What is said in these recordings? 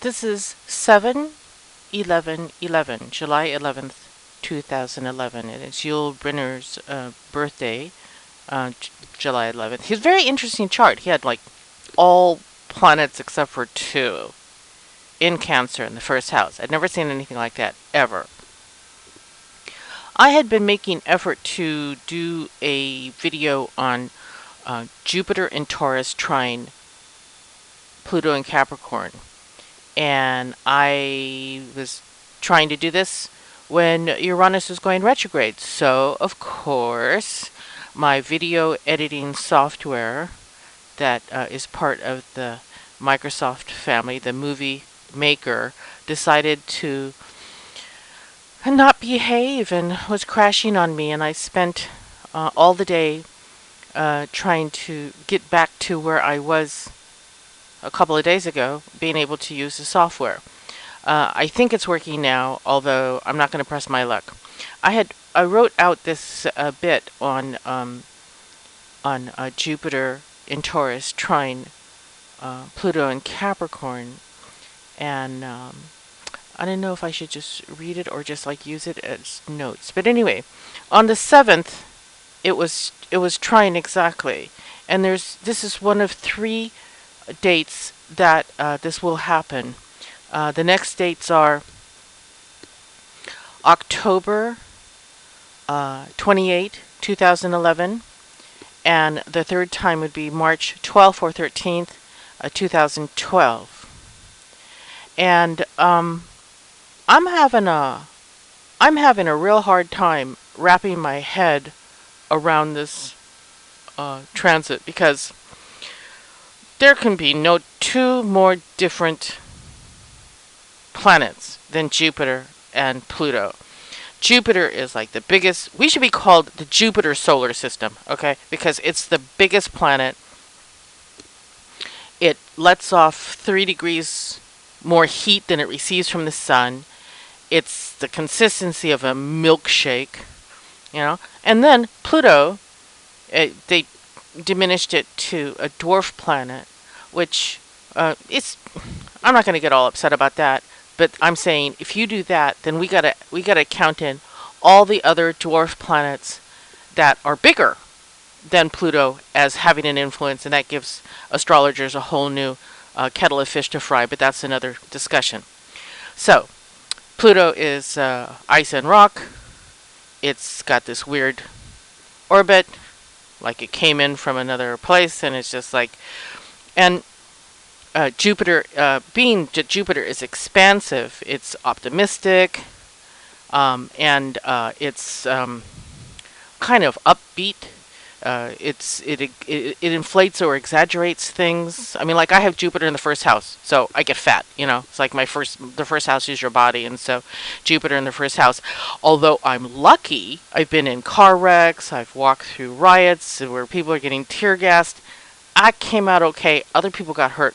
This is 7/11/11, July 11th, 2011, and it's Yul Brynner's birthday, July 11th. He's a very interesting chart. He had like all planets except for two in Cancer in the first house. I'd never seen anything like that, ever. I had been making effort to do a video on Jupiter in Taurus trine Pluto in Capricorn. And I was trying to do this when Uranus was going retrograde. So, of course, my video editing software that is part of the Microsoft family, the Movie Maker, decided to not behave and was crashing on me. And I spent all the day trying to get back to where I was a couple of days ago, being able to use the software. I think it's working now, although I'm not going to press my luck. I wrote out this bit on Jupiter in Taurus trine Pluto in Capricorn, and I don't know if I should just read it or just like use it as notes. But anyway, on the 7th, it was trine exactly, and this is one of three dates that this will happen. The next dates are October 28, 2011, and the third time would be March 12th or 13th, 2012. And I'm having a real hard time wrapping my head around this transit, because there can be no two more different planets than Jupiter and Pluto. Jupiter is like the biggest. We should be called the Jupiter solar system, okay? Because it's the biggest planet. It lets off 3 degrees more heat than it receives from the sun. It's the consistency of a milkshake, you know? And then Pluto, they diminished it to a dwarf planet, which I'm not going to get all upset about that, but I'm saying if you do that, then we gotta count in all the other dwarf planets that are bigger than Pluto as having an influence, and that gives astrologers a whole new kettle of fish to fry, but that's another discussion. So Pluto is ice and rock. It's got this weird orbit, like it came in from another place, and it's just like, and Jupiter, being Jupiter is expansive, it's optimistic, and it's kind of upbeat. It inflates or exaggerates things. I mean, like I have Jupiter in the first house, so I get fat. You know, it's like the first house is your body, and so Jupiter in the first house. Although I'm lucky, I've been in car wrecks, I've walked through riots where people are getting tear gassed. I came out okay. Other people got hurt.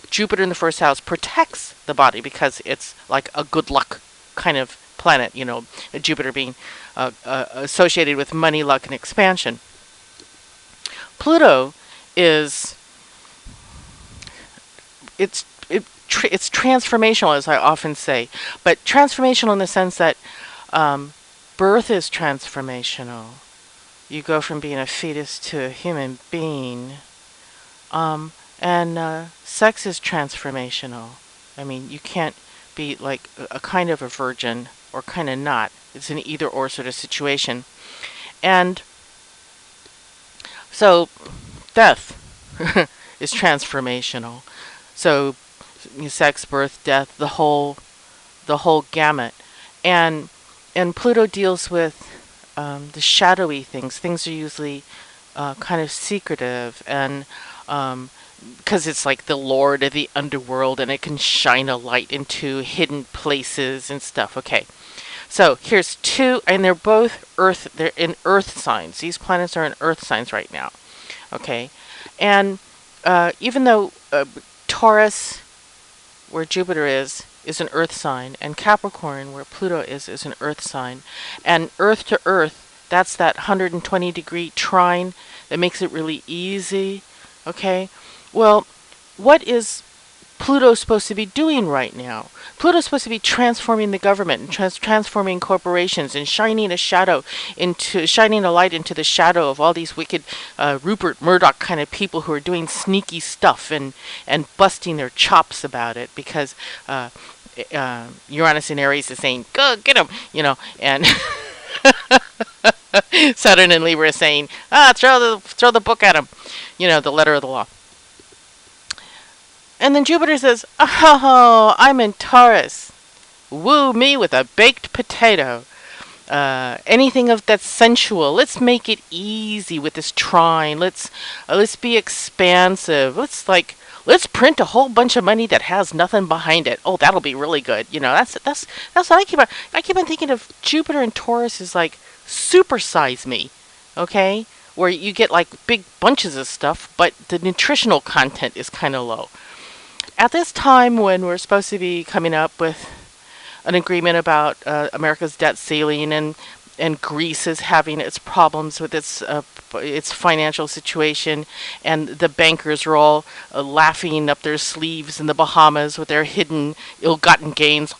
Jupiter in the first house protects the body because it's like a good luck kind of planet. You know, Jupiter being associated with money, luck, and expansion. Pluto is it's transformational, as I often say, but transformational in the sense that birth is transformational. You go from being a fetus to a human being, and sex is transformational. I mean, you can't be like a kind of a virgin or kind of not. It's an either or sort of situation, and so death is transformational. So sex, birth, death, the whole gamut. And Pluto deals with the shadowy things. Things are usually kind of secretive, and because it's like the lord of the underworld, and it can shine a light into hidden places and stuff. Okay. So here's two, and they're both Earth. They're in Earth signs. These planets are in Earth signs right now. Okay, and even though Taurus, where Jupiter is an Earth sign, and Capricorn, where Pluto is an Earth sign, and Earth to Earth, that's that 120-degree trine that makes it really easy. Okay, well, what is Pluto's supposed to be doing right now. Pluto's supposed to be transforming the government and transforming corporations and shining a light into the shadow of all these wicked Rupert Murdoch kind of people who are doing sneaky stuff and busting their chops about it because Uranus and Aries is saying, "Go get him," and Saturn and Libra is saying, throw the book at him, the letter of the law. And then Jupiter says, "Oh, I'm in Taurus. Woo me with a baked potato. Anything that's sensual. Let's make it easy with this trine. Let's be expansive. Let's print a whole bunch of money that has nothing behind it. Oh, that'll be really good. That's what I keep on thinking of. Jupiter and Taurus is like supersize me, okay? Where you get like big bunches of stuff, but the nutritional content is kind of low. At this time when we're supposed to be coming up with an agreement about America's debt ceiling and Greece is having its problems with its financial situation, and the bankers are all laughing up their sleeves in the Bahamas with their hidden ill-gotten gains,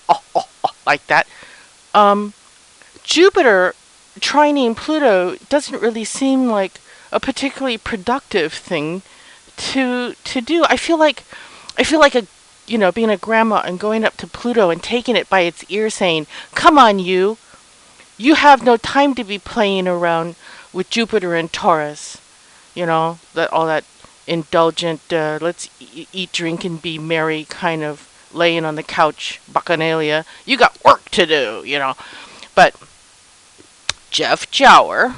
like that. Jupiter trining Pluto doesn't really seem like a particularly productive thing to do. I feel like being a grandma and going up to Pluto and taking it by its ear saying, "Come on, you have no time to be playing around with Jupiter and Taurus." All that indulgent, let's eat, drink, and be merry kind of laying on the couch bacchanalia. You got work to do, But Jeff Jower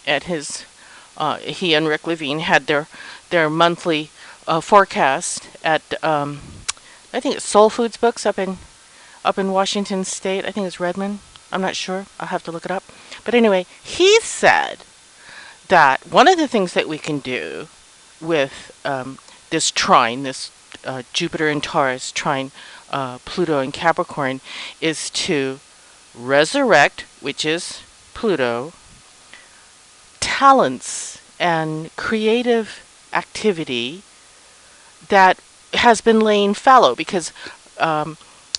at he and Rick Levine had their monthly forecast at I think it's Soul Foods Books up in Washington State. I think it's Redmond. I'm not sure. I'll have to look it up. But anyway, he said that one of the things that we can do with this trine, this Jupiter and Taurus trine Pluto and Capricorn, is to resurrect, which is Pluto, talents and creative activity that has been laying fallow, because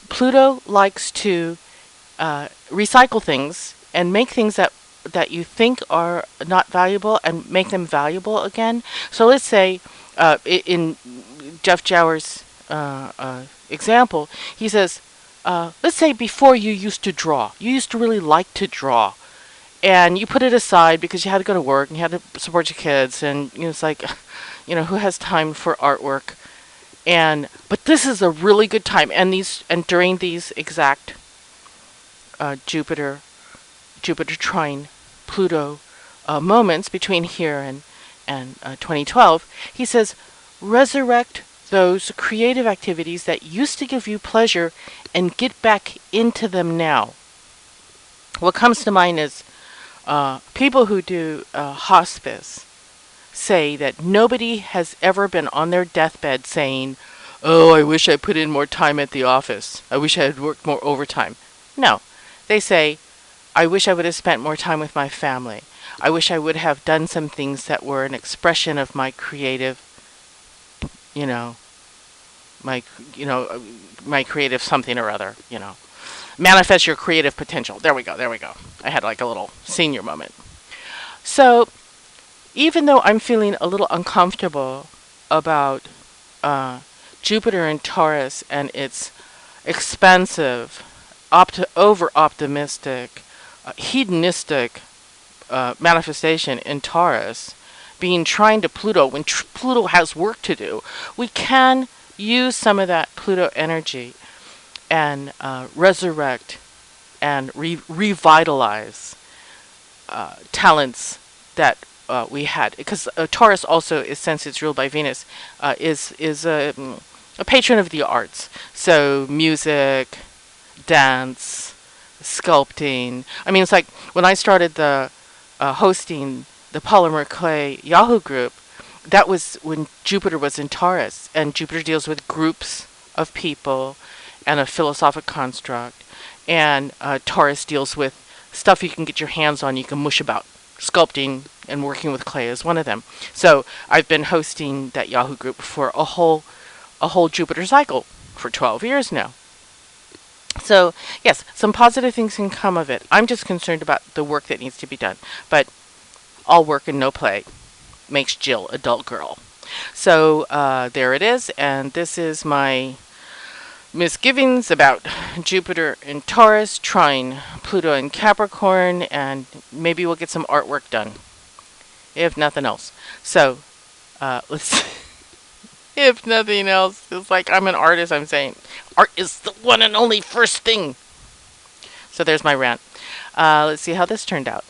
Pluto likes to recycle things and make things that you think are not valuable and make them valuable again. So let's say in Jeff Jower's example, he says, let's say before you used to draw, you used to really like to draw, and you put it aside because you had to go to work and you had to support your kids, and it's like, who has time for artwork? But this is a really good time, and during these exact Jupiter trine Pluto moments between here and 2012, he says, resurrect those creative activities that used to give you pleasure and get back into them now. What comes to mind is people who do hospice say that nobody has ever been on their deathbed saying, "Oh, I wish I put in more time at the office. I wish I had worked more overtime." No. They say, "I wish I would have spent more time with my family. I wish I would have done some things that were an expression of my creative, my creative something or other, Manifest your creative potential." There we go. I had like a little senior moment. So, even though I'm feeling a little uncomfortable about Jupiter and Taurus and its expensive, over-optimistic, hedonistic manifestation in Taurus being trine to Pluto when Pluto has work to do, we can use some of that Pluto energy and resurrect and revitalize talents that we had, because Taurus also is, since it's ruled by Venus, is a patron of the arts. So music, dance, sculpting. I mean, it's like when I started hosting the Polymer Clay Yahoo group, that was when Jupiter was in Taurus, and Jupiter deals with groups of people and a philosophic construct, and Taurus deals with stuff you can get your hands on, you can mush about. Sculpting and working with clay is one of them. So I've been hosting that Yahoo group for a whole a whole Jupiter cycle for 12 years now. So, yes, some positive things can come of it. I'm just concerned about the work that needs to be done. But all work and no play makes Jill a dull girl. So, there it is. And this is my misgivings about Jupiter in Taurus, Trine Pluto in Capricorn, and maybe we'll get some artwork done, if nothing else. So, let's if nothing else, it's like I'm an artist. I'm saying art is the one and only first thing. So there's my rant. Let's see how this turned out.